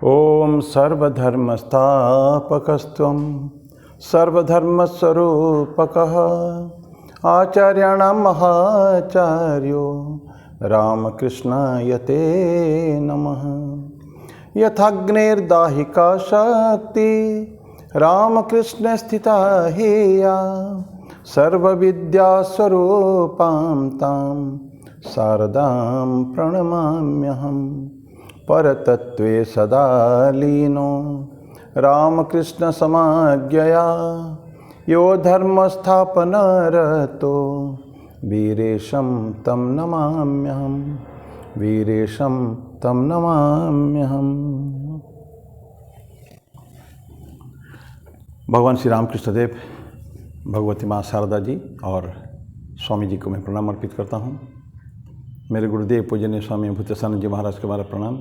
ओम सर्वधर्मस्थापकस्त्वं सर्वधर्मस्वरूपकः आचार्याणां महाचार्यो रामकृष्णाय ते नमः। यथाग्नेर्दाहिका शक्ति रामकृष्ण स्थिता हेया सर्वविद्यास्वरूपां तां शारदां प्रणमाम्यहम्। परतत्त्वे सदा लीनो रामकृष्ण समाज्ञया यो धर्मस्थापनरतो वीरेशं तं नमाम्यहम्। वीरेशं तं नमाम्यहम्। भगवान श्री रामकृष्ण देव, भगवती माँ शारदा जी और स्वामी जी को मैं प्रणाम अर्पित करता हूँ। मेरे गुरुदेव पूजनीय स्वामी भूतेशानंद जी महाराज को मेरा प्रणाम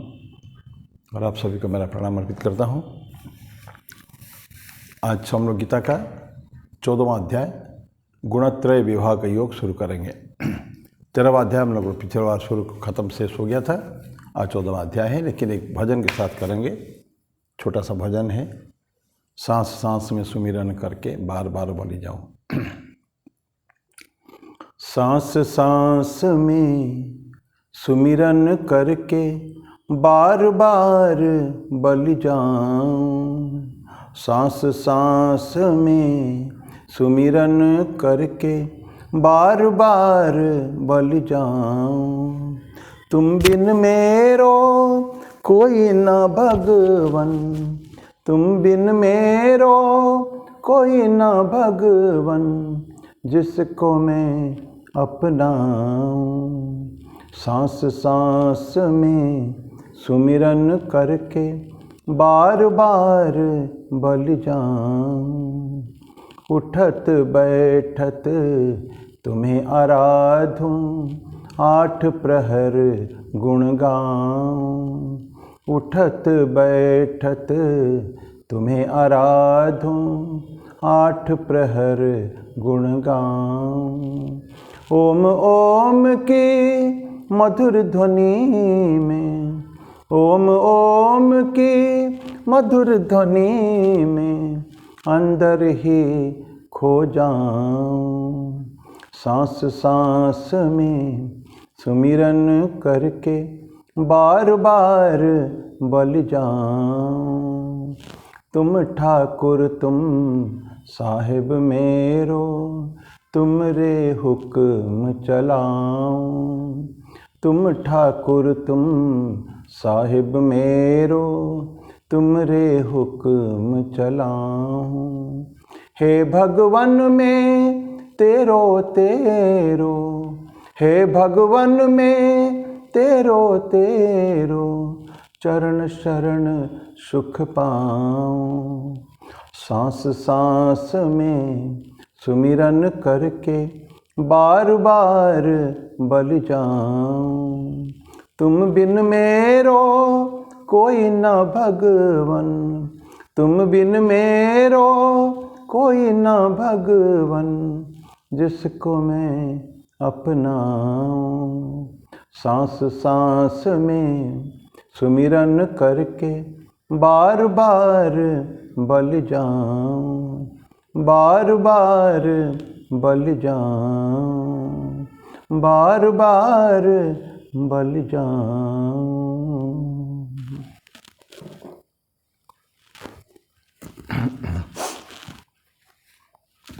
और आप सभी को मेरा प्रणाम अर्पित करता हूँ। आज हम लोग गीता का 14वां अध्याय गुणत्रय विभाग का योग शुरू करेंगे। 13वां अध्याय हम लोग पिछले बार शुरू खत्म शेष हो गया था। आज 14वां अध्याय है, लेकिन एक भजन के साथ करेंगे। छोटा सा भजन है, सांस सांस में सुमिरन करके बार बार बोली जाओ। सांस सांस में सुमिरन करके बार बार बल जाऊं। सांस सांस में सुमिरन करके बार बार बल जाऊं। तुम बिन मेरो कोई न भगवन, तुम बिन मेरो कोई न भगवन, जिसको मैं अपनाऊं। सांस सांस में सुमिरन करके बार बार बल जाऊं। उठत बैठत तुम्हें आराधूं, 8 प्रहर गुण गाऊं। उठत बैठत तुम्हें आराधूं, 8 प्रहर गुण गाऊं। ओम ओम की मधुर ध्वनि में, ओम ओम की मधुर ध्वनि में अंदर ही खो जाऊं। सांस सांस में सुमिरन करके बार बार बल जाऊं। तुम ठाकुर तुम साहिब मेरो, तुमरे हुक्म चलाऊं। तुम ठाकुर तुम साहिब मेरो, तुमरे हुक्म चलाऊं। हे भगवन में तेरो तेरो, हे भगवन में तेरो तेरो, चरण शरण सुख पाऊं। सांस सांस में सुमिरन करके बार बार बल जाऊं। तुम बिन मेरो कोई न भगवन, तुम बिन मेरो कोई न भगवन, जिसको मैं अपनाऊं। सांस सांस में सुमिरन करके बार बार बल जाऊं। बार बार बल जाऊं, बार बार बल जाऊं।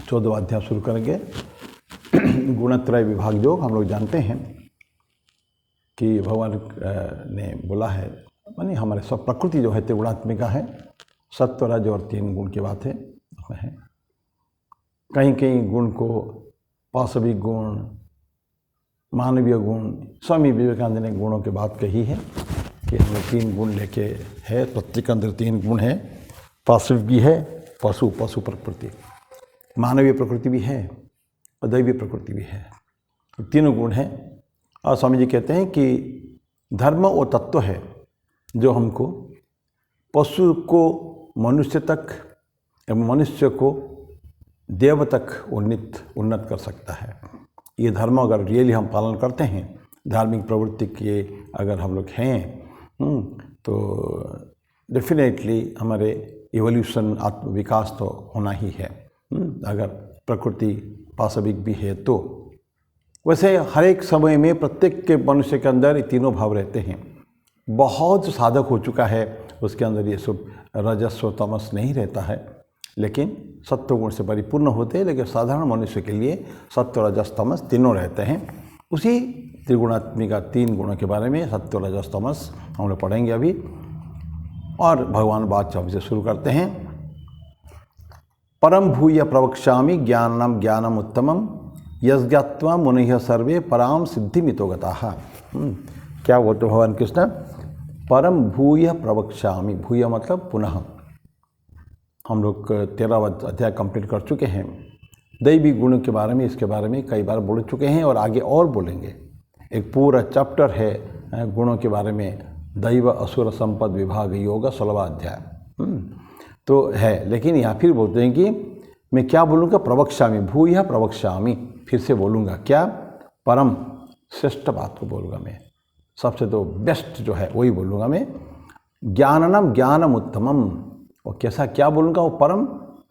14वां अध्याय शुरू करेंगे। गुणत्रय विभाग योग हम लोग जानते हैं कि भगवान ने बोला है, मानी हमारे सब प्रकृति जो है त्रिगुणात्मिका है। सत्व रज और 3 गुण की बात है। कहीं कहीं गुण को पाशविक गुण, मानवीय गुण, स्वामी विवेकानंद ने गुणों की बात कही है कि हमें 3 गुण लेके है। प्रत्येक अंदर 3 गुण है। पाशविक भी है, पशु पशु प्रकृति, मानवीय प्रकृति भी है और दैवीय प्रकृति भी है। 3 गुण हैं। और स्वामी जी कहते हैं कि धर्म वो तत्व है जो हमको पशु को मनुष्य तक एवं मनुष्य को देव तक उन्नत कर सकता है। ये धर्म अगर रियली हम पालन करते हैं, धार्मिक प्रवृत्ति के अगर हम लोग हैं तो डेफिनेटली हमारे इवोल्यूशन आत्मविकास तो होना ही है। अगर प्रकृति पाशविक भी है तो। वैसे हर एक समय में प्रत्येक के मनुष्य के अंदर ये तीनों भाव रहते हैं। बहुत साधक हो चुका है उसके अंदर ये सब रजस्व तमस नहीं रहता है, लेकिन सत्व गुण से परिपूर्ण होते हैं। लेकिन साधारण मनुष्य के लिए सत्व रजस तमस तीनों रहते हैं। उसी त्रिगुणात्मिका 3 गुणों के बारे में सत्व रजस तमस हम लोग पढ़ेंगे अभी। और भगवान बात से शुरू करते हैं। परम भूय प्रवक्ष्यामि ज्ञानम ज्ञानम उत्तमम यज्ञात्वा मुनिः सर्वे पराम सिद्धिमितो गताः। क्या बोलते भगवान कृष्ण? परम भूय प्रवक्ष्यामि। भूय मतलब पुनः। हम लोग 13वां अध्याय कंप्लीट कर चुके हैं। दैवी गुणों के बारे में, इसके बारे में कई बार बोल चुके हैं और आगे और बोलेंगे। एक पूरा चैप्टर है गुणों के बारे में, दैव असुर संपद विभाग योग 16वां अध्याय तो है। लेकिन यहाँ फिर बोलते हैं कि मैं क्या बोलूँगा? प्रवक्ष्यामि, भूयः प्रवक्ष्यामि। फिर से बोलूँगा क्या? परम श्रेष्ठ बात को बोलूँगा मैं, सबसे तो बेस्ट जो है वही बोलूँगा मैं। ज्ञाननम ज्ञानम उत्तमम। और कैसा क्या बोलूँगा? वो परम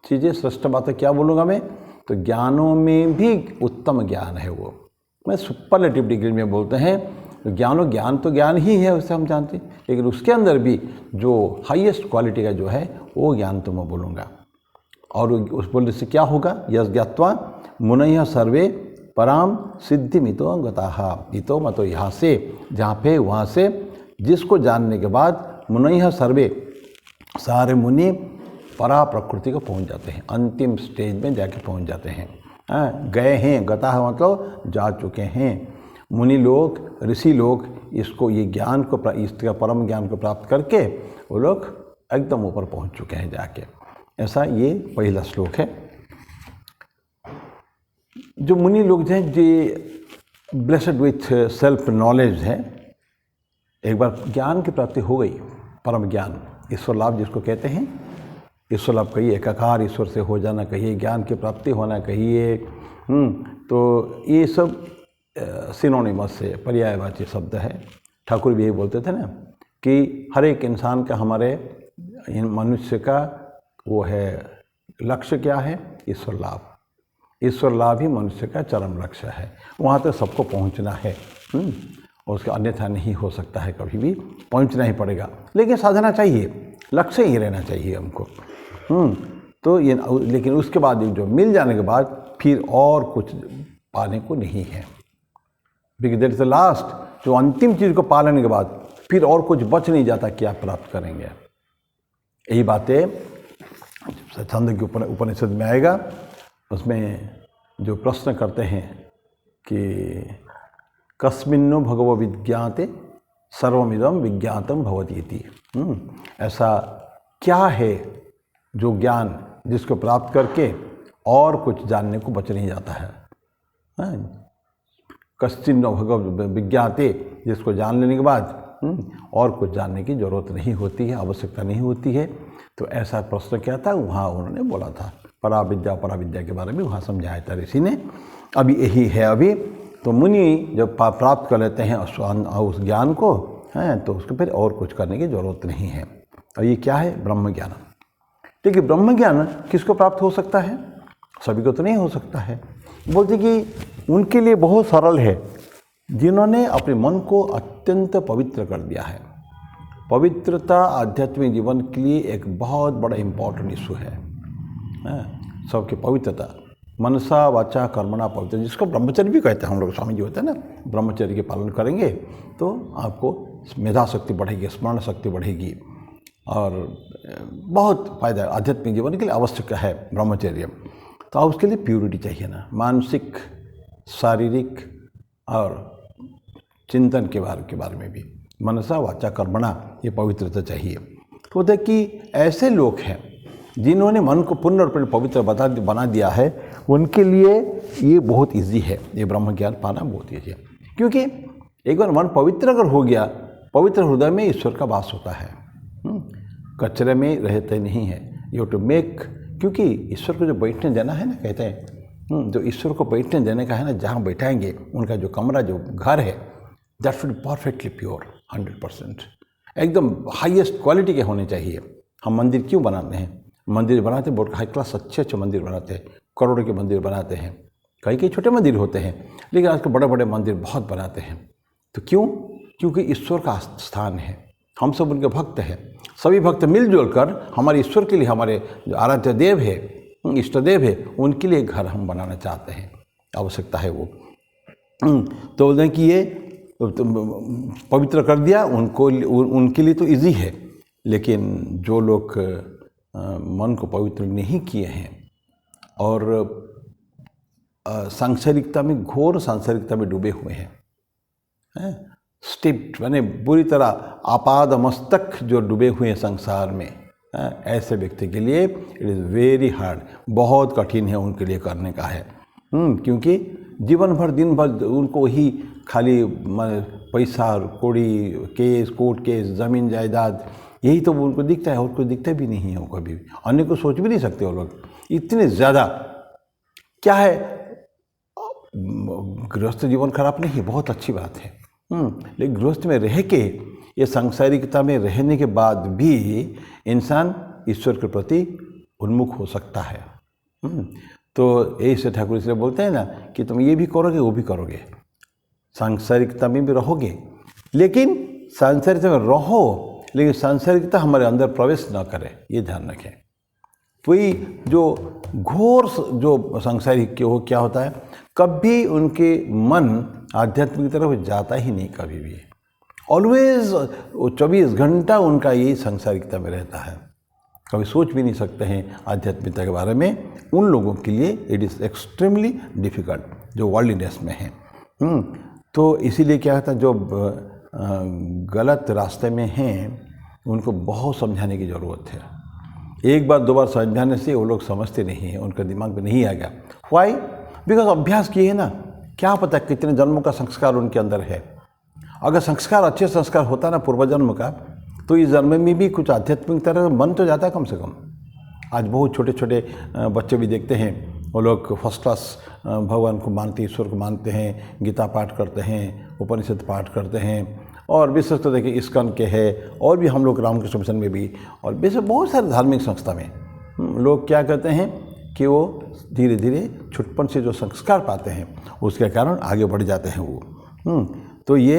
चीज़ें श्रेष्ठ बातें क्या बोलूँगा मैं? तो ज्ञानों में भी उत्तम ज्ञान है वो। मैं सुपरलेटिव डिग्री में बोलते हैं। ज्ञान तो ज्ञान ही है, उससे हम जानते हैं, लेकिन उसके अंदर भी जो हाईएस्ट क्वालिटी का जो है वो ज्ञान तो मैं बोलूँगा। और उस बोलने से क्या होगा? यस ज्ञात्वा मुनयः सर्वे पराम सिद्धिमितो गताः। इतो मतो यहाँ से, जहाँ पे वहाँ से, जिसको जानने के बाद मुनयः सर्वे, सारे मुनि परा प्रकृति को पहुँच जाते हैं, अंतिम स्टेज में जाके पहुँच जाते हैं। गए हैं, गताः मतलब जा चुके हैं। मुनि लोग, ऋषि लोग इसको, ये ज्ञान को, इसका परम ज्ञान को प्राप्त करके वो लोग एकदम ऊपर पहुंच चुके हैं जाके। ऐसा ये पहला श्लोक है। जो मुनि लोग हैं, जो ब्लेस्ड विथ सेल्फ नॉलेज है, एक बार ज्ञान की प्राप्ति हो गई, परम ज्ञान, ईश्वर लाभ जिसको कहते हैं, ईश्वर लाभ कहिए, एकाकार ईश्वर से हो जाना कहिए, ज्ञान की प्राप्ति होना कहिए, तो ये सब सिनोनिमस से पर्यायवाची शब्द है। ठाकुर भी यही बोलते थे ना कि हर एक इंसान का, हमारे मनुष्य का वो है लक्ष्य क्या है? ईश्वर लाभ। ईश्वर लाभ ही मनुष्य का चरम लक्ष्य है। वहाँ तक सबको पहुँचना है और उसका अन्यथा नहीं हो सकता है, कभी भी पहुँचना ही पड़ेगा। लेकिन साधना चाहिए, लक्ष्य ही रहना चाहिए हमको। तो ये, लेकिन उसके बाद जो मिल जाने के बाद फिर और कुछ पाने को नहीं है। Because that is the last, जो अंतिम चीज़ को पा लेने के बाद फिर और कुछ बच नहीं जाता, क्या प्राप्त करेंगे। यही बातें छंद के उपनिषद में आएगा। उसमें जो प्रश्न करते हैं कि कस्मिन्नो भगवो विज्ञाते सर्वमिदं विज्ञातम भवति इति। ऐसा क्या है जो ज्ञान, जिसको प्राप्त करके और कुछ जानने को बच नहीं जाता है। कश्चिन्नो भगव विज्ञाते, जिसको जान लेने के बाद और कुछ जानने की जरूरत नहीं होती है, आवश्यकता नहीं होती है। तो ऐसा प्रश्न क्या था, वहाँ उन्होंने बोला था पराविद्या के बारे में, वहाँ समझाया था ऋषि ने। अभी यही है। अभी तो मुनि जब प्राप्त कर लेते हैं उस ज्ञान को, हैं, तो उसको फिर और कुछ करने की जरूरत नहीं है। और ये क्या है? ब्रह्म ज्ञान। लेकिन ब्रह्म ज्ञान किसको प्राप्त हो सकता है? सभी को तो नहीं हो सकता है। बोलते कि उनके लिए बहुत सरल है, जिन्होंने अपने मन को अत्यंत पवित्र कर दिया है। पवित्रता आध्यात्मिक जीवन के लिए एक बहुत बड़ा इम्पोर्टेंट इशू है। सबकी पवित्रता, मनसा वाचा कर्मणा पवित्र, जिसको ब्रह्मचर्य भी कहते हैं हम लोग, स्वामी जी होते हैं ना। ब्रह्मचर्य के पालन करेंगे तो आपको मेधा शक्ति बढ़ेगी, स्मरण शक्ति बढ़ेगी और बहुत फायदा आध्यात्मिक जीवन के लिए आवश्यक है ब्रह्मचर्य। तो उसके लिए प्यूरिटी चाहिए ना, मानसिक, शारीरिक और चिंतन के बारे में भी। मनसा वाचा कर्मणा, ये पवित्रता चाहिए। तो देखिए ऐसे लोग हैं जिन्होंने मन को पूर्ण रूप में पवित्र बना दिया है, उनके लिए ये बहुत इजी है, ये ब्रह्म ज्ञान पाना बहुत ईजी है। क्योंकि एक बार मन पवित्र अगर हो गया, पवित्र हृदय में ईश्वर का वास होता है, कचरे में रहते नहीं है। यू टू मेक, क्योंकि ईश्वर को जो बैठने देना है ना, कहते हैं जो ईश्वर को बैठने देने का है ना, जहाँ बैठाएंगे उनका जो कमरा, जो घर है, that should be perfectly pure 100%। एकदम हाईएस्ट क्वालिटी के होने चाहिए। हम मंदिर क्यों बनाते हैं? मंदिर बनाते बहुत हाई क्लास अच्छे मंदिर बनाते हैं, करोड़ों के मंदिर बनाते हैं। कई छोटे मंदिर होते हैं, लेकिन आजकल बड़े बड़े मंदिर बहुत बनाते हैं। तो क्यों? क्योंकि ईश्वर का स्थान है, हम सब उनके भक्त हैं। सभी भक्त मिलजुल कर हमारे ईश्वर के लिए, हमारे जो आराध्य देव है, इष्ट देव है, उनके लिए घर हम बनाना चाहते हैं, आवश्यकता है वो। तो बोलते हैं कि ये पवित्र कर दिया उनको, उनके लिए तो इजी है। लेकिन जो लोग मन को पवित्र नहीं किए हैं और सांसारिकता में, घोर सांसारिकता में डूबे हुए हैं, स्टिप्ड माने बुरी तरह आपाद मस्तक जो डूबे हुए हैं संसार में, ऐसे व्यक्ति के लिए इट इज़ वेरी हार्ड, बहुत कठिन है उनके लिए करने का है। क्योंकि जीवन भर दिन भर उनको ही खाली पैसा कौड़ी, केस, कोर्ट केस, ज़मीन जायदाद, यही तो उनको दिखता है और कुछ दिखता भी नहीं है वो कभी। अन्य को सोच भी नहीं सकते वो लोग, इतने ज़्यादा। क्या है, गृहस्थ जीवन खराब नहीं है, बहुत अच्छी बात है। लेकिन गृहस्थ में रह के, ये सांसारिकता में रहने के बाद भी इंसान ईश्वर के प्रति उन्मुख हो सकता है। तो यही से ठाकुर इसलिए बोलते हैं ना कि तुम ये भी करोगे वो भी करोगे, सांसारिकता में भी रहोगे, लेकिन सांसारिकता में रहो, लेकिन सांसारिकता हमारे अंदर प्रवेश न करे, ये ध्यान रखें। वही जो घोर जो सांसारिक के, वो क्या होता है, कभी उनके मन आध्यात्मिक तरफ जाता ही नहीं, कभी भी। ऑलवेज 24 घंटा उनका यही सांसारिकता में रहता है, कभी सोच भी नहीं सकते हैं आध्यात्मिकता के बारे में। उन लोगों के लिए इट इज़ एक्सट्रीमली डिफ़िकल्ट, जो वर्ल्डलीनेस में हैं। तो इसीलिए क्या होता है, जो गलत रास्ते में हैं उनको बहुत समझाने की ज़रूरत है। एक बार दो बार समझाने से वो लोग समझते नहीं हैं, उनके दिमाग में नहीं आएगा। व्हाई? बिकॉज अभ्यास किए ना, क्या पता कितने जन्मों का संस्कार उनके अंदर है। अगर संस्कार, अच्छे संस्कार होता ना पूर्वजन्म का, तो इस जन्म में भी कुछ आध्यात्मिक तरह मन तो जाता है कम से कम। आज बहुत छोटे छोटे बच्चे भी देखते हैं, वो लोग फर्स्ट क्लास भगवान को मानते, ईश्वर को मानते हैं, गीता पाठ करते हैं, उपनिषद पाठ करते हैं, और विशेष तो देखिए इस्कॉन के है, और भी हम लोग रामकृष्ण मिशन में भी, और वैसे बहुत सारे धार्मिक संस्था में लोग क्या कहते हैं कि वो धीरे धीरे छुटपन से जो संस्कार पाते हैं उसके कारण आगे बढ़ जाते हैं वो। तो ये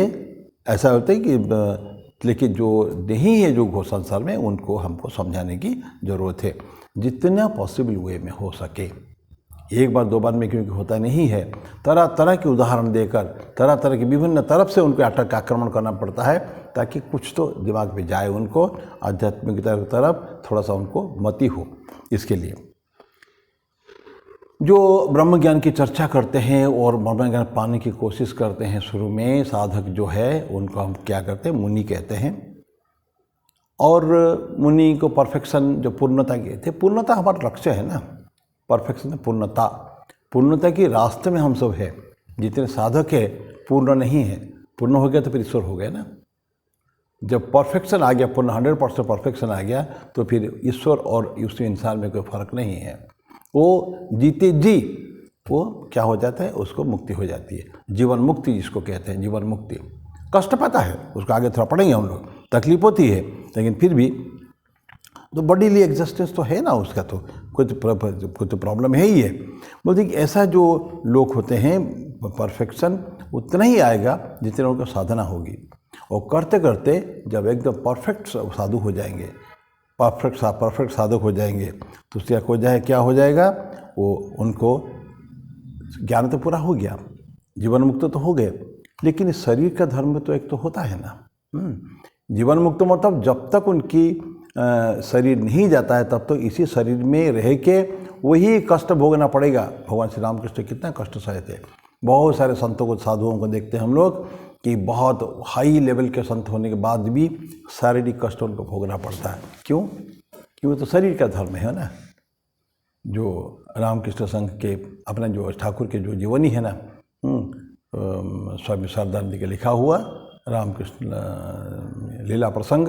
ऐसा होता है कि लेकिन जो नहीं है जो घोर संसार में, उनको हमको समझाने की ज़रूरत है, जितना पॉसिबल वे में हो सके। एक बार दो बार में क्योंकि होता नहीं है, तरह तरह के उदाहरण देकर, तरह तरह की विभिन्न तरफ से उनको अटक आक्रमण करना पड़ता है, ताकि कुछ तो दिमाग में जाए, उनको आध्यात्मिकता की तरफ थोड़ा सा उनको मति हो। इसके लिए जो ब्रह्म ज्ञान की चर्चा करते हैं और ब्रह्म ज्ञान पाने की कोशिश करते हैं, शुरू में साधक जो है उनको हम क्या करते हैं, मुनि कहते हैं। और मुनि को परफेक्शन, जो पूर्णता कहते हैं, पूर्णता हमारा लक्ष्य है ना, परफेक्शन, पूर्णता, पूर्णता की रास्ते में हम सब है। जितने साधक है पूर्ण नहीं है, पूर्ण हो गया तो फिर ईश्वर हो गया ना। जब परफेक्शन आ गया, पूर्ण 100% परफेक्शन आ गया, तो फिर ईश्वर और उस इंसान में कोई फर्क नहीं है। वो जीते जी वो क्या हो जाता है, उसको मुक्ति हो जाती है, जीवन मुक्ति जिसको कहते हैं, जीवन मुक्ति। कष्ट पाता है, उसको आगे थोड़ा पढ़ेंगे हम लोग, तकलीफ होती है, लेकिन फिर भी तो बॉडीली एग्जिस्टेंस तो है ना उसका, तो कुछ प्रॉब्लम है ही है। बोलते कि ऐसा जो लोग होते हैं, परफेक्शन उतना ही आएगा जितने उनको साधना होगी, और करते करते जब एकदम परफेक्ट साधु हो जाएंगे, परफेक्ट साधक हो जाएंगे, तो उसका क्या हो जाएगा, वो उनको ज्ञान तो पूरा हो गया, जीवन मुक्त तो हो गए, लेकिन इस शरीर का धर्म तो एक तो होता है ना। जीवन मुक्त मतलब जब तक उनकी शरीर नहीं जाता है तब तक इसी शरीर में रह के वही कष्ट भोगना पड़ेगा। भगवान श्री रामकृष्ण कितना कष्ट सहे थे। बहुत सारे संतों को, साधुओं को देखते हैं हम लोग कि बहुत हाई लेवल के संत होने के बाद भी शारीरिक कष्ट उनको भोगना पड़ता है। क्यों? क्योंकि तो शरीर का धर्म है ना। जो रामकृष्ण संघ के अपना जो ठाकुर के जो जीवनी है ना, स्वामी शारदानंद के लिखा हुआ रामकृष्ण लीला प्रसंग,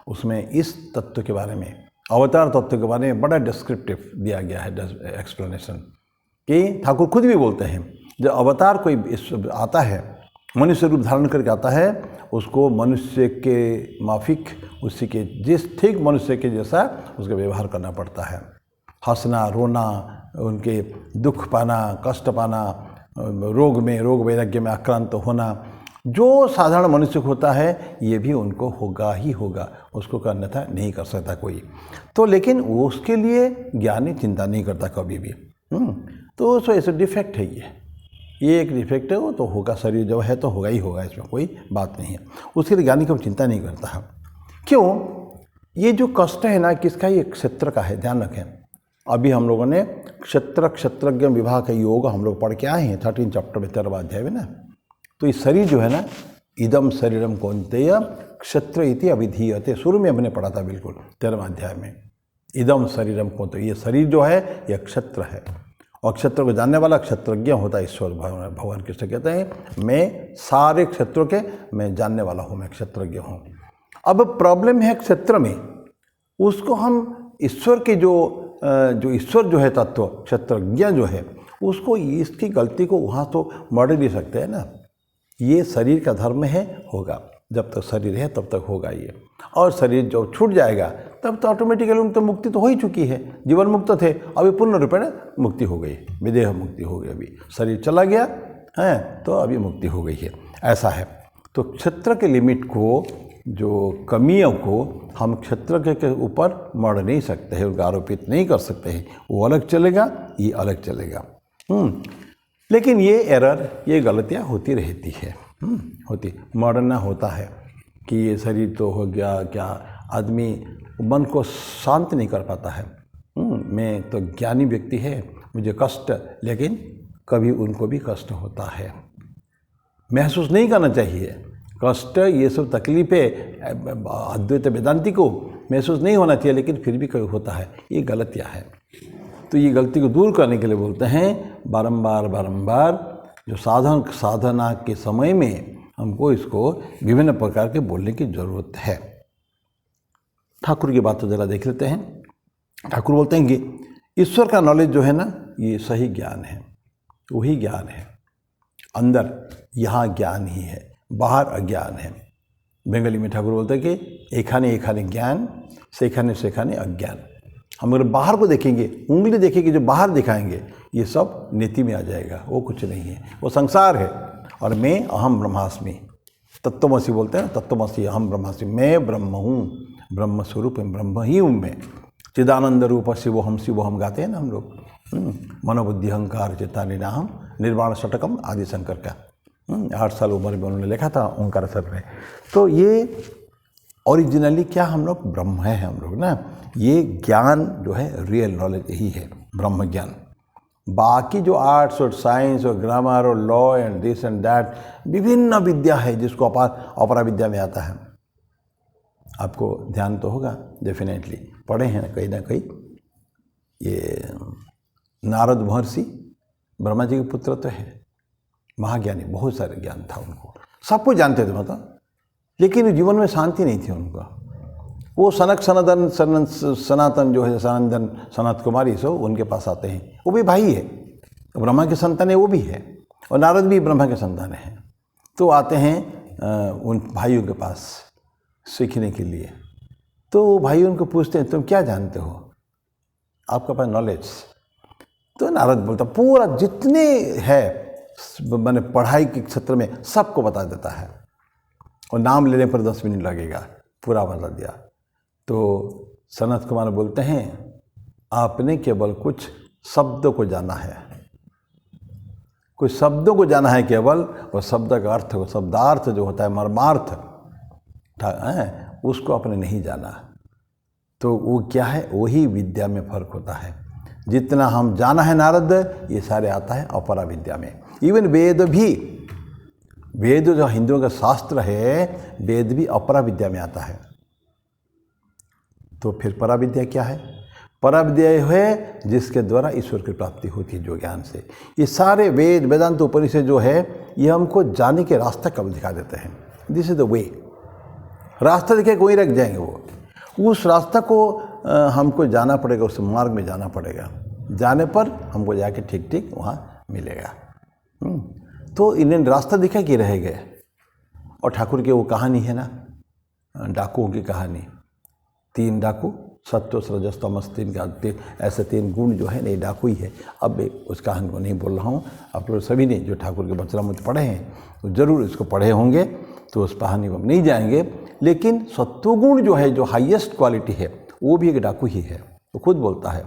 उसमें इस तत्व के बारे में, अवतार तत्व के बारे में बड़ा डिस्क्रिप्टिव दिया गया है एक्सप्लेनेशन, कि ठाकुर खुद भी बोलते हैं जब अवतार कोई आता है, मनुष्य रूप धारण करके आता है, उसको मनुष्य के माफिक, उसी के जिस ठीक मनुष्य के जैसा उसका व्यवहार करना पड़ता है। हंसना, रोना, उनके दुख पाना, कष्ट पाना, रोग वैराग्य में आक्रांत होना, जो साधारण मनुष्य को होता है ये भी उनको होगा ही होगा, उसको करना था नहीं कर सकता कोई। तो लेकिन उसके लिए ज्ञानी चिंता नहीं करता कभी भी। तो ऐसे डिफेक्ट है ये एक डिफेक्ट है, वो तो होगा, शरीर जब है तो होगा ही होगा, इसमें कोई बात नहीं है। उसके लिए ज्ञानी कभी चिंता नहीं करता है। क्यों? ये जो कष्ट है ना, किसका? ये क्षेत्र का है, ध्यान रखें। अभी हम लोगों ने क्षेत्रज्ञ विभाग का योग हम लोग पढ़ के आए हैं 13 चैप्टर में 13वां अध्याय में ना। तो ये शरीर जो है ना, इदम शरीरम कौन्तेय क्षेत्र इति अभिधीयते, शुरू में हमने पढ़ा था बिल्कुल 13वां अध्याय में, इदम शरीरम कौन्तेय, ये शरीर जो है यह क्षेत्र है, और क्षेत्र को जानने वाला क्षेत्रज्ञ होता है ईश्वर। भगवान कृष्ण कहते हैं मैं सारे क्षेत्रों के मैं जानने वाला हूँ, मैं क्षेत्रज्ञ हूँ। अब प्रॉब्लम है क्षेत्र में, उसको हम ईश्वर के जो ईश्वर जो है तत्व, क्षेत्रज्ञ जो है, उसको इसकी गलती को वहाँ तो मॉडल नहीं सकते हैं ना। ये शरीर का धर्म है, होगा, जब तक शरीर है तब तक होगा ये, और शरीर जब छूट जाएगा तब तो ऑटोमेटिकली उनको मुक्ति तो हो ही चुकी है। जीवन मुक्त थे, अभी पूर्ण रूपेण मुक्ति हो गई, विदेह मुक्ति हो गई, अभी शरीर चला गया है तो अभी मुक्ति हो गई है, ऐसा है। तो क्षेत्र के लिमिट को, जो कमियों को हम क्षेत्र के ऊपर मढ़ नहीं सकते हैं, उनको आरोपित नहीं कर सकते हैं। वो अलग चलेगा, ये अलग चलेगा। लेकिन ये एरर, ये गलतियाँ होती रहती है, होती, मरना होता है कि ये शरीर तो हो गया, क्या आदमी मन को शांत नहीं कर पाता है। मैं तो ज्ञानी व्यक्ति है, मुझे कष्ट, लेकिन कभी उनको भी कष्ट होता है, महसूस नहीं करना चाहिए कष्ट, ये सब तकलीफ़ें अद्वैत वेदांती को महसूस नहीं होना चाहिए, लेकिन फिर भी कभी होता है, ये गलतियाँ है। तो ये गलती को दूर करने के लिए बोलते हैं बारंबार जो साधना के समय में हमको इसको विभिन्न प्रकार के बोलने की ज़रूरत है। ठाकुर की बात तो ज़रा देख लेते हैं। ठाकुर बोलते हैं कि ईश्वर का नॉलेज जो है ना, ये सही ज्ञान है, वही ज्ञान है। अंदर यहाँ ज्ञान ही है, बाहर अज्ञान है। बंगाली में ठाकुर बोलते हैं कि एखाने ज्ञान, सेखाने अज्ञान। हम अगर बाहर को देखेंगे, उंगली देखेंगे, जो बाहर दिखाएंगे, ये सब नीति में आ जाएगा, वो कुछ नहीं है, वो संसार है। और मैं अहम ब्रह्मास्मि, तत्वमसि बोलते हैं ना, तत्वमसि अहम ब्रह्मास्मि, मैं ब्रह्म हूँ, ब्रह्म स्वरूप ब्रह्म ही हूँ मैं। चिदानंद रूप शिवो हम गाते हैं ना हम लोग, मनोबुद्धि अहंकार चित्तानिनाहम निर्वाण षटकम आदि शंकर का 8 साल उम्र में उन्होंने लिखा था ओंकार सर में। तो ये ओरिजिनली क्या हम लोग ब्रह्म है, हम लोग ना, ये ज्ञान जो है रियल नॉलेज यही है, ब्रह्म ज्ञान। बाकी जो आर्ट्स और साइंस और ग्रामर और law and this and that विभिन्न विद्या है, जिसको अपरा विद्या में आता है। आपको ध्यान तो होगा, डेफिनेटली पढ़े हैं कहीं ना कहीं, ये नारद महर्षि ब्रह्मा जी के पुत्र तो है, महाज्ञानी, बहुत सारे ज्ञान था उनको, सब कुछ जानते थे मतलब, लेकिन जीवन में शांति नहीं थी उनका। वो सनातन जो है, सनत कुमारी सो उनके पास आते हैं, वो भी भाई है, ब्रह्मा के संतान है, वो भी है, और नारद भी ब्रह्मा के संतान है। तो आते हैं उन भाइयों के पास सीखने के लिए। तो भाई उनको पूछते हैं तुम क्या जानते हो, आपके पास नॉलेज? तो नारद बोलता पूरा जितने है मैंने पढ़ाई के क्षेत्र में सबको बता देता है, और नाम लेने पर 10 मिनट लगेगा, पूरा बता दिया। तो सनत कुमार बोलते हैं आपने केवल कुछ शब्दों को जाना है, कुछ शब्दों को जाना है केवल, और शब्द का अर्थ, शब्दार्थ जो होता है मर्मार्थ उसको आपने नहीं जाना। तो वो क्या है, वही विद्या में फर्क होता है। जितना हम जाना है नारद, ये सारे आता है अपरा विद्या में। इवन वेद भी, वेद जो हिंदुओं का शास्त्र है, वेद भी अपरा विद्या में आता है। तो फिर परा विद्या क्या है? परा विद्या है जिसके द्वारा ईश्वर की प्राप्ति होती है, जो ज्ञान से। ये सारे वेद वेदांत उपनिषद जो है, ये हमको जाने के रास्ता कब दिखा देते हैं। दिस इज द वे, रास्ता दिखे वहीं रख जाएंगे वो, उस रास्ता को हमको जाना पड़ेगा, उस मार्ग में जाना पड़ेगा, जाने पर हमको जाके ठीक ठीक वहाँ मिलेगा। तो इन्हें रास्ता दिखा कि रह गए, और ठाकुर की वो कहानी है ना, डाकुओं की कहानी, 3 डाकू, सत्व रजस तमस, 3 का ऐसे 3 गुण जो है नहीं, डाकू ही है। अब उस कहानी को नहीं बोल रहा हूँ। आप लोग सभी ने जो ठाकुर के वचनामृत पढ़े हैं तो ज़रूर इसको पढ़े होंगे, तो उस कहानी को हम नहीं जाएंगे। लेकिन सत्वगुण जो है, जो हाईएस्ट क्वालिटी है, वो भी एक डाकू ही है। तो खुद बोलता है,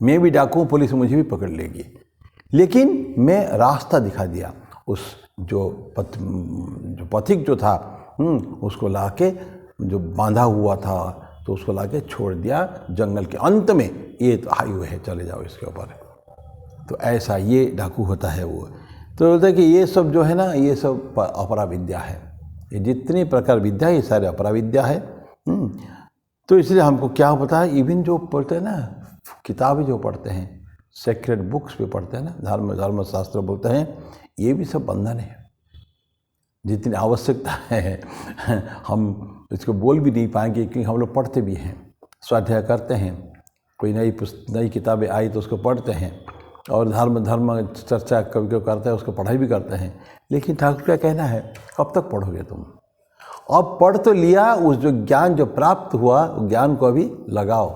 मैं भी डाकू हूँ, पुलिस मुझे भी पकड़ लेगी, लेकिन मैं रास्ता दिखा दिया। उस जो पथिक जो था उसको लाके, जो बांधा हुआ था, तो उसको लाके छोड़ दिया जंगल के अंत में, ये तो हाईवे है, चले जाओ इसके ऊपर। तो ऐसा ये डाकू होता है वो। तो बोलते हैं कि ये सब जो है ना, ये सब अपरा विद्या है। ये जितनी प्रकार विद्या है, ये सारे अपरा विद्या है। तो इसलिए हमको क्या पता है, इवन जो पढ़ते हैं ना, किताबें जो पढ़ते हैं, सेक्रेड बुक्स भी पढ़ते हैं ना, धर्मशास्त्र बोलते हैं, ये भी सब बंधन है। जितनी आवश्यकता है हम इसको बोल भी नहीं पाएंगे, क्योंकि हम लोग पढ़ते भी हैं, स्वाध्याय करते हैं, कोई नई किताबें आई तो उसको पढ़ते हैं, और धर्म चर्चा कभी कभी करते हैं, उसको पढ़ाई भी करते हैं। लेकिन ठाकुर का कहना है, कब तक पढ़ोगे तुम? अब पढ़ तो लिया, उस जो ज्ञान जो प्राप्त हुआ, ज्ञान को अभी लगाओ।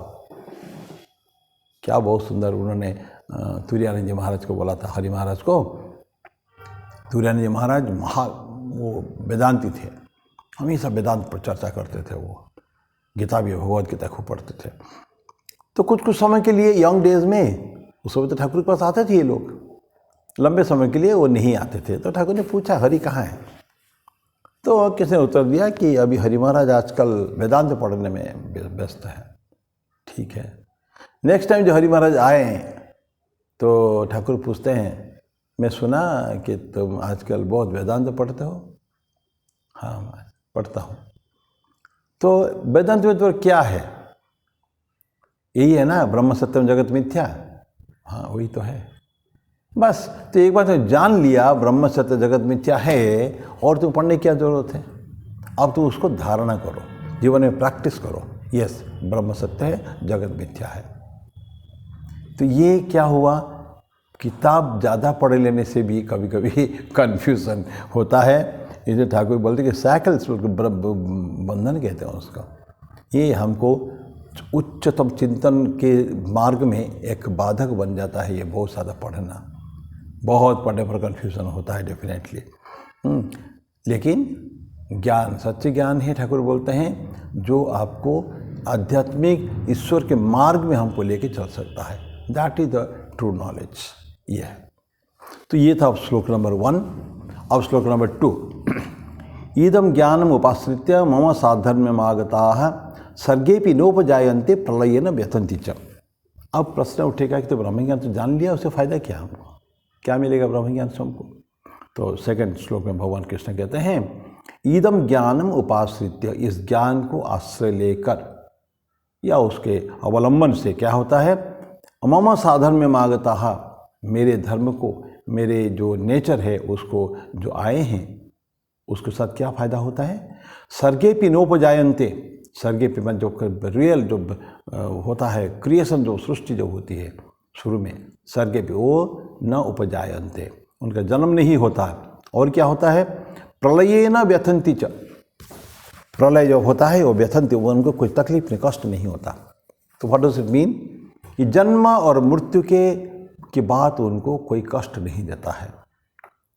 क्या बहुत सुंदर उन्होंने तुरानंद जी महाराज को बोला था, हरि महाराज को। तुरानंद जी महाराज वो वेदांती थे, हमेशा वेदांत पर चर्चा करते थे। वो गीता भी, भगवद गीता खूब पढ़ते थे। तो कुछ समय के लिए यंग डेज में, उस समय तो ठाकुर के पास आते थे ये लोग, लंबे समय के लिए वो नहीं आते थे। तो ठाकुर ने पूछा, हरि कहाँ है? तो किसने उत्तर दिया कि अभी हरि महाराज आजकल वेदांत पढ़ने में व्यस्त है। ठीक है। नेक्स्ट टाइम जो हरि महाराज आए तो ठाकुर पूछते हैं, मैं सुना कि तुम आजकल बहुत वेदांत पढ़ते हो। हाँ, पढ़ता हूँ। तो वेदांत में तो क्या है? यही है ना, ब्रह्म सत्यम जगत मिथ्या। हाँ, वही तो है बस। तो एक बार तो जान लिया ब्रह्म सत्य जगत मिथ्या है, और तुम पढ़ने की क्या जरूरत है? अब तुम उसको धारणा करो, जीवन में प्रैक्टिस करो। यस, ब्रह्म सत्य है, जगत मिथ्या है। तो ये क्या हुआ, किताब ज़्यादा पढ़ लेने से भी कभी कभी कन्फ्यूज़न होता है। इसलिए ठाकुर बोलते कि साइकिल्स, बंधन कहते हैं उसका। ये हमको उच्चतम चिंतन के मार्ग में एक बाधक बन जाता है, ये बहुत ज़्यादा पढ़ना। बहुत पढ़ने पर कन्फ्यूज़न होता है डेफिनेटली। लेकिन ज्ञान, सच्चे ज्ञान है, ठाकुर बोलते हैं, जो आपको आध्यात्मिक ईश्वर के मार्ग में हमको लेके चल सकता है। That is the true knowledge. ये है। तो ये था श्लोक नंबर 1। अब श्लोक नंबर 2। इदम ज्ञानम उपाश्रित्य मम साधर्म्यमागताः सर्गेपि नोपजायन्ते प्रलयेन व्यथन्ति च। अब प्रश्न उठेगा कि तो ब्रह्म ज्ञान तो जान लिया, उससे फ़ायदा क्या हमको? क्या मिलेगा ब्रह्म ज्ञान से हमको? तो सेकंड श्लोक में भगवान कृष्ण कहते हैं, इदम ज्ञानम उपाश्रित्य, इस ज्ञान को आश्रय लेकर या उसके अवलंबन से क्या होता है, मम साधर्म्यमागताः, मेरे धर्म को, मेरे जो नेचर है उसको जो आए हैं, उसके साथ क्या फ़ायदा होता है? सर्गेपि नोपजायन्ते, सर्गेपि में जो रियल जो होता है, क्रिएशन जो सृष्टि जो होती है शुरू में, सर्गेपि वो न उपजायन्ते, उनका जन्म नहीं होता। और क्या होता है? प्रलयेन व्यथन्ति च, प्रलय जो होता है वो व्यथन्ति, वो उनको कोई तकलीफ नहीं, कष्ट नहीं होता। तो व्हाट डज इट मीन? कि जन्म और मृत्यु के बाद उनको कोई कष्ट नहीं देता है।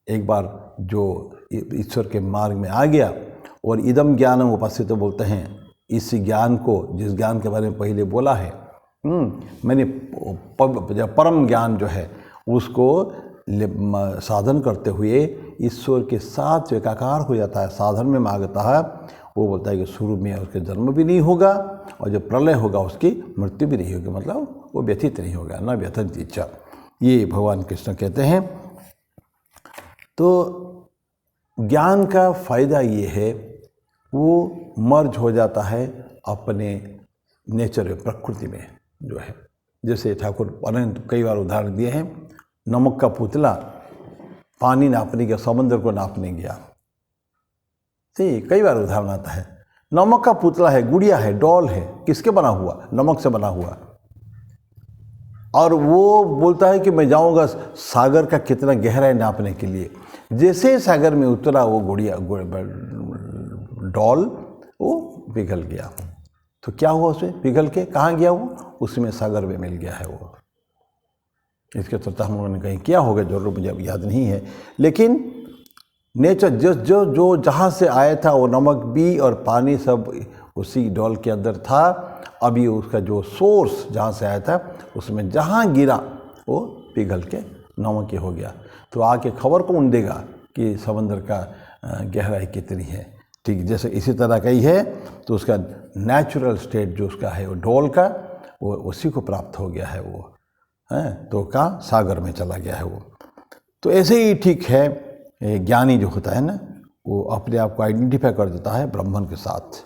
एक बार जो ईश्वर के मार्ग में आ गया, और इदम ज्ञानम उपाश्रित बोलते हैं, इस ज्ञान को, जिस ज्ञान के बारे में पहले बोला है, मैंने परम ज्ञान जो है उसको साधन करते हुए ईश्वर के साथ एकाकार हो जाता है, साधन में मांगता है। वो बोलता है कि शुरू में उसके जन्म भी नहीं होगा, और जब प्रलय होगा उसकी मृत्यु भी नहीं होगी, मतलब वो व्यथित नहीं होगा, न व्यथित इच्छा। ये भगवान कृष्ण कहते हैं। तो ज्ञान का फायदा ये है, वो मर्ज हो जाता है अपने नेचर में, प्रकृति में जो है। जैसे ठाकुर अनंत कई बार उदाहरण दिए हैं, नमक का पुतला पानी नापने गया, समुद्र को नापने गया। ठीक, कई बार उदाहरण आता है। नमक का पुतला है, गुड़िया है, डॉल है, किसके बना हुआ? नमक से बना हुआ। और वो बोलता है कि मैं जाऊंगा सागर का कितना गहरा है नापने के लिए। जैसे सागर में उतरा वो गुड़िया डॉल वो पिघल गया। तो क्या हुआ उसमें पिघल के कहाँ गया वो? उसमें सागर में मिल गया है वो। इसके चर्चा हम लोगों ने कहीं किया होगा जरूर, मुझे अब याद नहीं है। लेकिन नेचर जो जहाँ से आया था वो नमक भी और पानी सब उसी डॉल के अंदर था। अभी उसका जो सोर्स जहाँ से आया था उसमें जहाँ गिरा वो पिघल के नमक ही हो गया। तो आके खबर कौन देगा कि समंदर का गहराई कितनी है? ठीक जैसे इसी तरह का ही है। तो उसका नेचुरल स्टेट जो उसका है वो डॉल का, वो उसी को प्राप्त हो गया है वो, है तो कहाँ सागर में चला गया है वो। तो ऐसे ही ठीक है, ज्ञानी जो होता है ना वो अपने आप को आइडेंटिफाई कर देता है ब्राह्मण के साथ।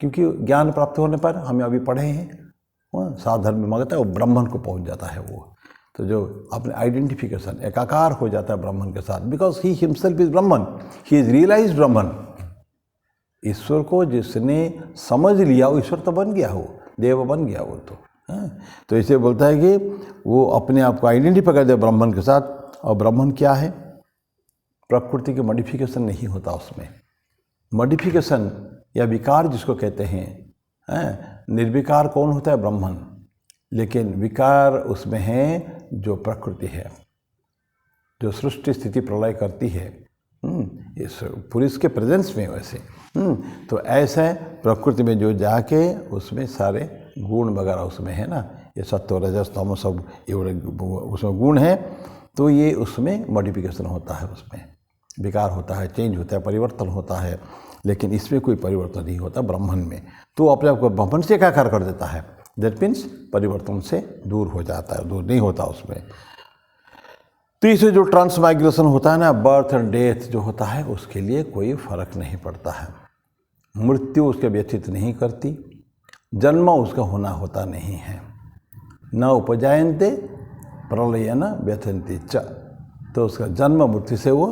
क्योंकि ज्ञान प्राप्त होने पर हमें अभी पढ़े हैं साधर्म में मांगता है वो ब्राह्मण को पहुंच जाता है वो। तो जो अपने आइडेंटिफिकेशन एकाकार हो जाता है ब्राह्मण के साथ, बिकॉज ही हिमसेल्फ इज ब्राह्मण, ही इज रियलाइज्ड ब्राह्मण। ईश्वर को जिसने समझ लिया वो ईश्वर तो बन गया, वो देव बन गया वो तो इसे बोलता है कि वो अपने आप को आइडेंटिफाई कर दे ब्राह्मण के साथ। और ब्राह्मण क्या है? प्रकृति के मॉडिफिकेशन नहीं होता उसमें। मॉडिफिकेशन या विकार जिसको कहते हैं, निर्विकार कौन होता है? ब्राह्मण। लेकिन विकार उसमें है जो प्रकृति है, जो सृष्टि स्थिति प्रलय करती है इस पुरुष के प्रेजेंस में वैसे। तो ऐसा प्रकृति में जो जाके उसमें सारे गुण वगैरह उसमें है ना, ये सत्व रजस तमो सब ये उसमें गुण है। तो ये उसमें मॉडिफिकेशन होता है, उसमें विकार होता है, चेंज होता है, परिवर्तन होता है। लेकिन इसमें कोई परिवर्तन नहीं होता ब्राह्मण में। तो अपने आप को ब्राह्मण से एकाकार कर देता है। दैट मीन्स परिवर्तन से दूर हो जाता है, दूर नहीं होता उसमें। तो इससे जो ट्रांसमाइग्रेशन होता है ना, बर्थ एंड डेथ जो होता है, उसके लिए कोई फर्क नहीं पड़ता है। मृत्यु उसके व्यथित नहीं करती, जन्म उसका होना होता नहीं है। न उपजायन्ते प्रलयन व्यथन्ति च, तो उसका जन्म मृत्यु से वो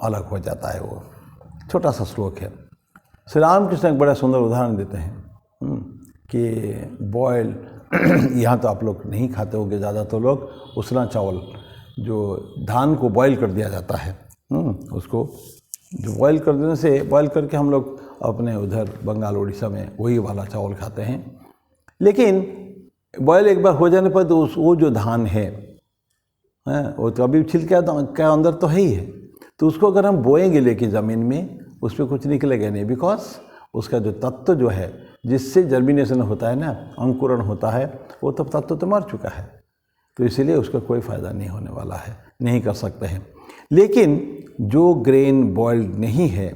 अलग हो जाता है। वो छोटा सा श्लोक है। श्री रामकृष्ण एक बड़ा सुंदर उदाहरण देते हैं कि बॉयल यहाँ तो आप लोग नहीं खाते होंगे ज़्यादा, तो लोग उसना चावल जो धान को बॉयल कर दिया जाता है, उसको जो बॉयल कर देने से, बॉयल करके हम लोग अपने उधर बंगाल उड़ीसा में वही वाला चावल खाते हैं। लेकिन बॉयल एक बार हो जाने पर तो वो जो धान है वो तो अभी छिलका का अंदर तो है ही है। तो उसको अगर हम बोएंगे लेके ज़मीन में, उस पर कुछ निकलेगा नहीं, बिकॉज उसका जो तत्व जो है जिससे जर्मिनेशन होता है ना, अंकुरण होता है, वो तब तत्व तो मर चुका है। तो इसीलिए उसका कोई फ़ायदा नहीं होने वाला है, नहीं कर सकते हैं। लेकिन जो ग्रेन बॉइल्ड नहीं है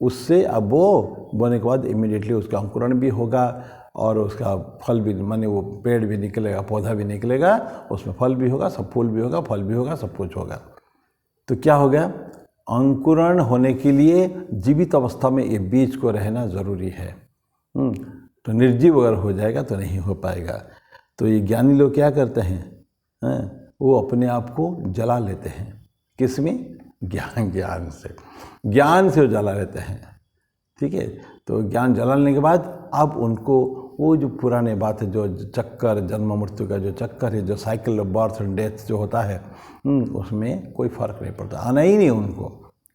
उससे अब वो बोने के बाद इमीडिएटली उसका अंकुरण भी होगा और उसका फल भी, माने वो पेड़ भी निकलेगा, पौधा भी निकलेगा, उसमें फल भी होगा, सब फूल भी होगा, फल भी होगा, सब कुछ होगा। तो क्या हो गया? अंकुरण होने के लिए जीवित अवस्था में ये बीज को रहना ज़रूरी है। तो निर्जीव अगर हो जाएगा तो नहीं हो पाएगा। तो ये ज्ञानी लोग क्या करते हैं, वो अपने आप को जला लेते हैं। किसमें? ज्ञान से वो जला लेते हैं। ठीक है, तो ज्ञान जलाने के बाद अब उनको वो जो पुराने बात है, जो चक्कर जन्म मृत्यु का जो चक्कर है, जो cycle of birth and death जो होता है, उसमें कोई फ़र्क नहीं पड़ता, आना ही नहीं उनको,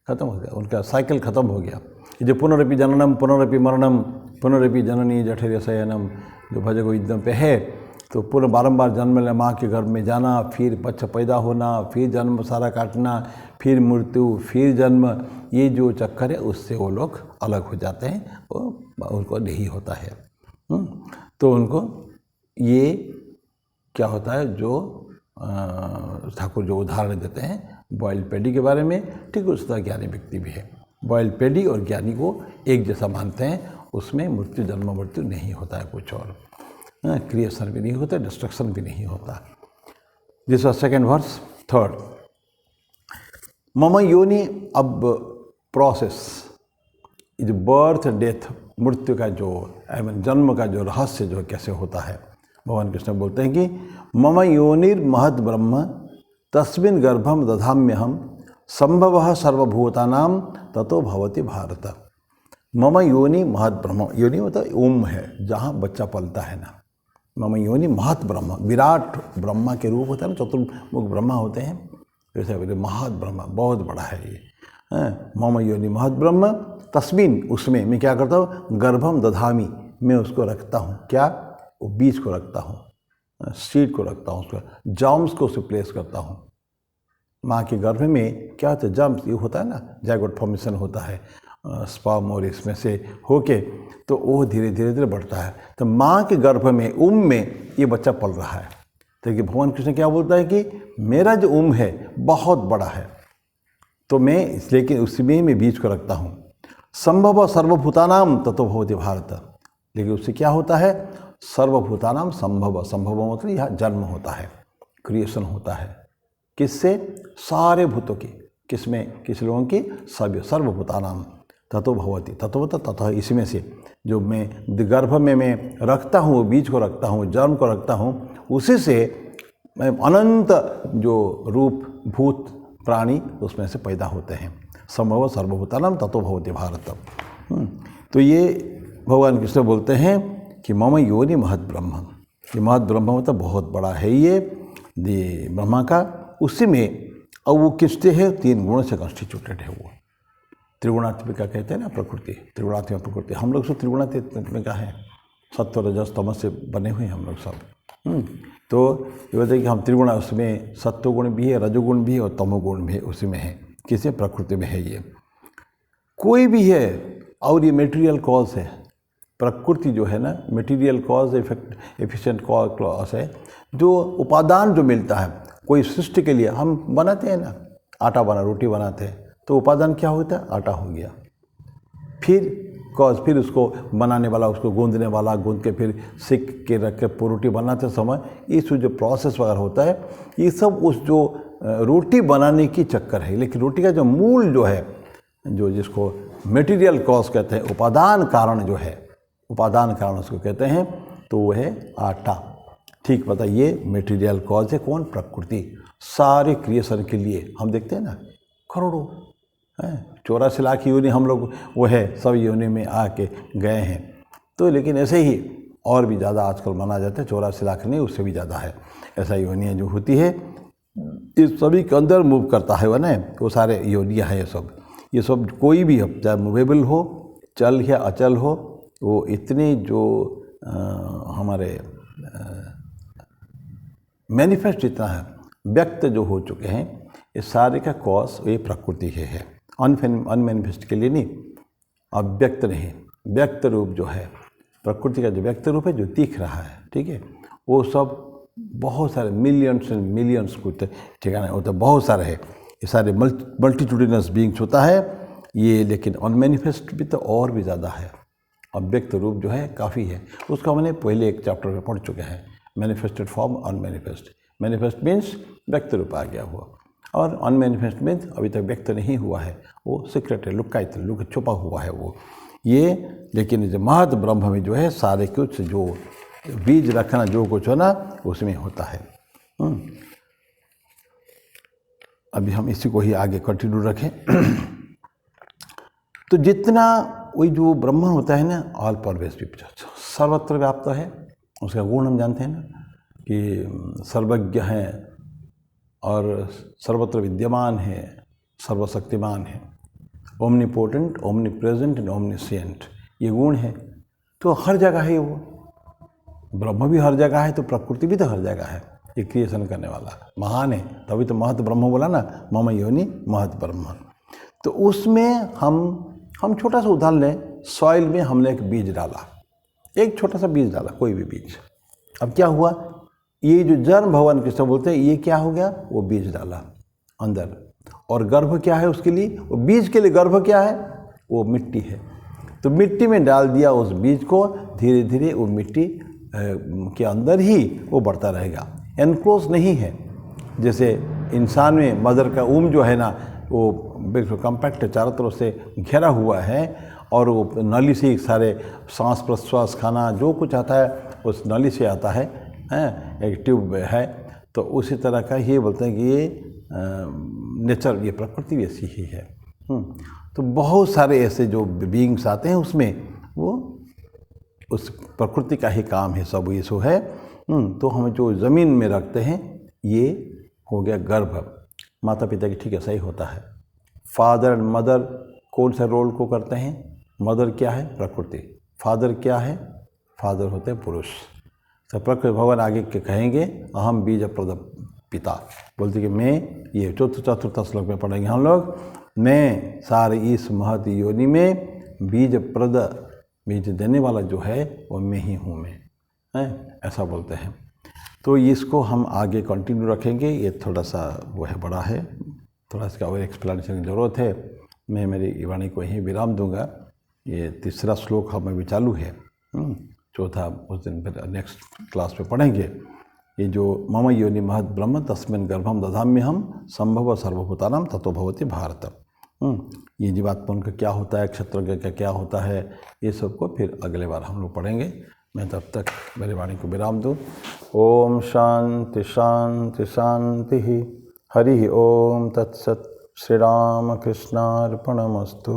ख़त्म हो गया, उनका साइकिल ख़त्म हो गया। ये जो पुनरपि जननम पुनरपि मरणम पुनरपि जननी जठर शयनम जो भज गोविंदम पे है, तो पूर्ण बारंबार जन्म ले माँ के गर्भ में जाना, फिर बच्चा पैदा होना, फिर जन्म सारा काटना, फिर मृत्यु, फिर जन्म, ये जो चक्कर है उससे वो लोग अलग हो जाते हैं, वो उनको नहीं होता है। तो उनको ये क्या होता है, जो ठाकुर जो उदाहरण देते हैं बॉयल पेडी के बारे में, ठीक उस तरह ज्ञानी व्यक्ति भी है। बॉयल पेडी और ज्ञानी को एक जैसा मानते हैं, उसमें मृत्यु जन्म मृत्यु नहीं होता है, कुछ और क्रिएशन भी नहीं होता, डिस्ट्रक्शन भी नहीं होता। This was second verse. Third, मम योनि, अब प्रोसेस, जो बर्थ डेथ मृत्यु का जो जन्म का जो रहस्य जो कैसे होता है, भगवान कृष्ण बोलते हैं कि मम योनिर महद ब्रह्म तस्मिन् गर्भम दधाम्यहम संभवः सर्वभूतानां ततो भवति भारत। मम योनि महद ब्रह्म, योनि मतलब ओम है, जहाँ बच्चा पलता है ना। मम योनि महत ब्रह्म, विराट ब्रह्मा के रूप होता है ना, चतुर्मुख ब्रह्मा होते हैं, जैसे महत ब्रह्म बहुत बड़ा है ये। मम योनि महत ब्रह्म तस्मिन उसमें मैं क्या करता हूँ, गर्भम दधामी, मैं उसको रखता हूँ, क्या, वो बीज को रखता हूँ, सीड को रखता हूँ, उसको जर्म्स को उसे प्लेस करता हूँ। माँ के गर्भ में क्या होता है, जर्म्स ये होता है ना, जाइगोट फॉर्मेशन होता है स्पर्म और इसमें से होके, तो वो धीरे धीरे धीरे बढ़ता है। तो माँ के गर्भ में में ये बच्चा पल रहा है। तो कि भगवान कृष्ण क्या बोलता है कि मेरा जो है बहुत बड़ा है, तो मैं इसलिए कि उसमें मैं बीज को रखता हूँ। संभव सर्वभूतानाम ततो भवति भारत, लेकिन उससे क्या होता है, सर्वभूतानाम संभव, संभव मतलब यह जन्म होता है, क्रिएशन होता है, किससे, सारे भूतों की, किसमें, किस लोगों की, सभी, सर्वभूतानाम ततो भवति, ततो ततः इसमें से, जो मैं गर्भ में मैं रखता हूँ, बीज को रखता हूँ, जन्म को रखता हूँ, उसी से अनंत जो रूप भूत प्राणी उसमें से पैदा होते हैं। संभव सर्वभूतानाम ततो भवति भारत। तो ये भगवान कृष्ण बोलते हैं कि मम योनि महद ब्रह्म, ये महद ब्रह्म मतलब बहुत बड़ा है ये ब्रह्मा का, उसी में, और वो किससे है, 3 गुणों से कॉन्स्टिट्यूटेड है। वो त्रिगुणात्मिका कहते हैं ना, प्रकृति, त्रिगुणात्मिक प्रकृति। हम लोग सब त्रिगुणात्मिका है, सत्व रजस तमस से बने हुए हैं हम लोग सब। तो ये बताइए कि हम त्रिगुण, उसमें सत्वगुण भी है, रजोगुण भी है और तमोगुण भी उसी में है, किसी प्रकृति में है। ये कोई भी है, और ये मटेरियल कॉज है, प्रकृति जो है ना, मटेरियल कॉज एफिशिएंट कॉज है, जो उपादान जो मिलता है कोई सृष्टि के लिए, हम बनाते हैं ना, आटा बना, रोटी बनाते हैं, तो उपादान क्या होता है, आटा हो गया, फिर कॉज, फिर उसको बनाने वाला, उसको गूंदने वाला, गूंद के फिर सिक के रख के रोटी बनाते समय इस जो प्रोसेस वगैरह होता है, ये सब उस जो रोटी बनाने की चक्कर है। लेकिन रोटी का जो मूल जो है, जो जिसको मटेरियल कॉज कहते हैं, उपादान कारण जो है, उपादान कारण उसको कहते हैं, तो वो है आटा। ठीक पता, ये मटेरियल कॉज है कौन, प्रकृति। सारे क्रिएशन के लिए हम देखते हैं ना, करोड़ों हैं, 84 लाख योनि हम लोग वो है, सब योनि में आके गए हैं। तो लेकिन ऐसे ही और भी ज़्यादा आजकल माना जाता है, 84 लाख नहीं, उससे भी ज़्यादा है। ऐसा योनियाँ जो होती है, इस सभी के अंदर मूव करता है वह ना, वो सारे योनियाँ हैं ये सब कोई भी अब चाहे मूवेबल हो, चल या अचल हो, वो इतने जो हमारे मैनिफेस्ट इतना है, व्यक्त जो हो चुके हैं, ये सारे का कॉज ये प्रकृति है। अनमैनिफेस्ट के लिए नहीं, अव्यक्त नहीं, व्यक्त रूप जो है प्रकृति का, जो व्यक्त रूप है जो दिख रहा है, ठीक है, वो सब बहुत सारे मिलियंस एंड मिलियंस को ठिकाना है, वो तो बहुत सारे है, ये सारे मल्टीट्यूडिनस बीइंग्स होता है ये। लेकिन अनमैनिफेस्ट भी तो और भी ज़्यादा है, अव्यक्त रूप जो है काफ़ी है, उसका मैंने पहले एक चैप्टर में पढ़ चुके हैं, manifested form, unmanifest. Manifest means व्यक्त रूप आ गया हुआ, और अनमैनिफेस्ट मीन्स अभी तक व्यक्त नहीं हुआ है, वो सीक्रेट है, लुक छुपा हुआ है वो ये। लेकिन जो महत ब्रह्म में जो है सारे कुछ जो बीज रखना जो कुछ हो ना, उसमें होता है। अभी हम इसी को ही आगे कंटिन्यू रखें। तो जितना वही जो ब्रह्म होता है ना, ऑल परवेसिव, सर्वत्र व्याप्त है, उसका गुण हम जानते हैं ना कि सर्वज्ञ है और सर्वत्र विद्यमान है, सर्वशक्तिमान है, ओमनीपोटेंट, ओमनीप्रेजेंट एंड ओमनीसिएंट, ये गुण है। तो हर जगह है वो, ब्रह्म भी हर जगह है, तो प्रकृति भी तो हर जगह है, ये क्रिएशन करने वाला महान है, तभी तो महत ब्रह्म बोला ना, मम योनि महत ब्रह्म। तो उसमें हम छोटा सा उदाहरण लें, सॉइल में हमने एक बीज डाला, एक छोटा सा बीज डाला, कोई भी बीज, अब क्या हुआ, ये जो जन्म भगवान कृष्ण बोलते हैं, ये क्या हो गया, वो बीज डाला अंदर, और गर्भ क्या है उसके लिए, वो बीज के लिए गर्भ क्या है, वो मिट्टी है। तो मिट्टी में डाल दिया उस बीज को, धीरे धीरे वो मिट्टी के अंदर ही वो बढ़ता रहेगा, एनक्लोज नहीं है। जैसे इंसान में मदर का जो है ना, वो बिल्कुल कम्पैक्ट चारों तरफ से घेरा हुआ है, और वो नली से सारे सांस प्रश्वास खाना जो कुछ आता है उस नली से आता है, एक ट्यूब है। तो उसी तरह का ये बोलते हैं कि ये नेचर, ये प्रकृति वैसी ही है। तो बहुत सारे ऐसे जो बीइंग्स आते हैं उसमें, वो उस प्रकृति का ही काम है, सब ये सो है। तो हम जो ज़मीन में रखते हैं, ये हो गया गर्भ, माता पिता की, ठीक है, सही होता है। फादर एंड मदर कौन सा रोल को करते हैं? मदर क्या है? प्रकृति। फादर क्या है? फादर होते हैं पुरुष। तो प्रकृति भगवान आगे के कहेंगे अहम बीज प्रद पिता, बोलते कि मैं, ये चतुर्थ श्लोक में पढ़ेंगे हम लोग, मैं सारे इस महत योनि में बीज प्रद, बीज देने वाला जो है वो मैं ही हूँ, मैं है, ऐसा बोलते हैं। तो इसको हम आगे कंटिन्यू रखेंगे। ये थोड़ा सा वो है, बड़ा है, थोड़ा इसका और एक्सप्लेनेशन की ज़रूरत है। मैं मेरी वाणी को यहीं विराम दूंगा। ये तीसरा श्लोक हम अभी चालू है, चौथा उस दिन फिर नेक्स्ट क्लास में पढ़ेंगे। ये जो मम योनि महद ब्रह्म तस्मिन् गर्भम दधाम्यहम संभव सर्वभूतानां ततो भवति भारत। ये जीवात्मा का क्या होता है, क्षत्रज्ञ का क्या होता है, ये सबको फिर अगले बार हम लोग पढ़ेंगे। मैं तब तक मेरी वाणी को विराम दूँ। ओम शांति शांति शांति। हरि ओम तत्सत्। श्री राम कृष्णार्पणमस्तु।